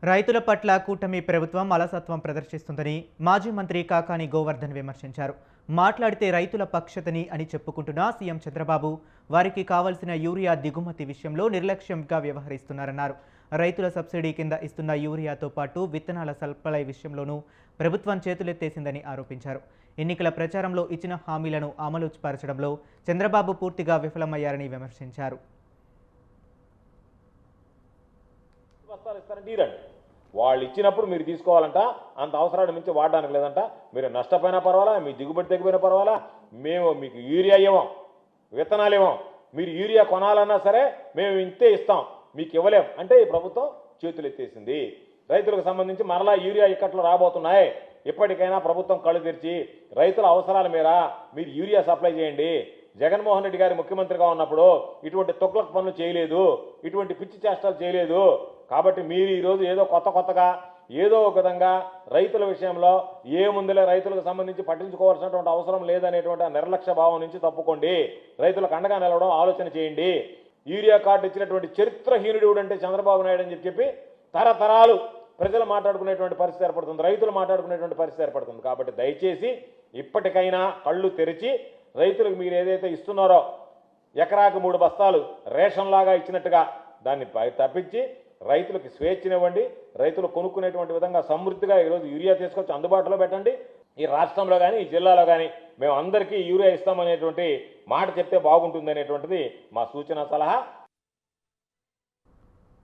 రైతుల పట్ల కూటమి ప్రభుత్వం అలసత్వం ప్రదర్శిస్తుందని మాజీ మంత్రి కాకాని గోవర్ధన్ విమర్శించారు. మాట్లాడితే రైతుల పక్షతని అని చెప్పుకుంటున్న సీఎం చంద్రబాబు వారికి కావాల్సిన యూరియా దిగుమతి విషయంలో నిర్లక్ష్యంగా వ్యవహరిస్తున్నారన్నారు. రైతుల సబ్సిడీ కింద ఇస్తున్న యూరియాతో పాటు విత్తనాల సప్లై విషయంలోనూ ప్రభుత్వం చేతులెత్తేసిందని ఆరోపించారు. ఎన్నికల ప్రచారంలో ఇచ్చిన హామీలను అమలు పరచడంలో చంద్రబాబు పూర్తిగా విఫలమయ్యారని విమర్శించారు. వాళ్ళు ఇచ్చినప్పుడు మీరు తీసుకోవాలంట, అంత అవసరాన్ని మించి వాడడానికి లేదంట. మీరు నష్టపోయినా పర్వాలా, మీ దిగుబడి తగ్గిపోయినా పర్వాలా, మేము మీకు యూరియా ఇవ్వం, విత్తనాలు ఇవ్వం, మీరు యూరియా కొనాలన్నా సరే మేము ఇంతే ఇస్తాం, మీకు ఇవ్వలేం అంటే ఈ ప్రభుత్వం చేతులు ఎత్తేసింది. రైతులకు సంబంధించి మరలా యూరియా ఇక్కట్లు రాబోతున్నాయి. ఇప్పటికైనా ప్రభుత్వం కళ్ళు తెరిచి రైతుల అవసరాల మేర మీరు యూరియా సప్లై చేయండి. జగన్మోహన్ రెడ్డి గారి ముఖ్యమంత్రిగా ఉన్నప్పుడు ఇటువంటి తొక్లక్ పనులు చేయలేదు, ఇటువంటి పిచ్చి చేష్టాలు చేయలేదు. కాబట్టి మీరు ఈరోజు ఏదో కొత్తగా ఏదో ఒక విధంగా రైతుల విషయంలో ఏముందిలే, రైతులకు సంబంధించి పట్టించుకోవాల్సినటువంటి అవసరం లేదనేటువంటి నిర్లక్ష్య భావం నుంచి తప్పుకోండి. రైతులకు అండగా నిలవడం ఆలోచన చేయండి. యూరియా కార్డు ఇచ్చినటువంటి చరిత్రహీనుడు అంటే చంద్రబాబు నాయుడు అని చెప్పి తరతరాలు ప్రజలు మాట్లాడుకునేటువంటి పరిస్థితి ఏర్పడుతుంది, రైతులు మాట్లాడుకునేటువంటి పరిస్థితి ఏర్పడుతుంది. కాబట్టి దయచేసి ఇప్పటికైనా కళ్ళు తెరిచి రైతులకు మీరు ఏదైతే ఇస్తున్నారో ఎకరాకు 3 బస్తాలు రేషన్ లాగా ఇచ్చినట్టుగా దాన్ని తప్పించి రైతులకు స్వేచ్ఛనివ్వండి. రైతులు కొనుక్కునేటువంటి విధంగా సమృద్ధిగా ఈరోజు యూరియా తీసుకొచ్చి అందుబాటులో పెట్టండి. ఈ రాష్ట్రంలో కానీ ఈ జిల్లాలో కానీ మేము అందరికీ యూరియా ఇస్తామనేటువంటి మాట చెప్తే బాగుంటుంది అనేటువంటిది మా సూచన సలహా.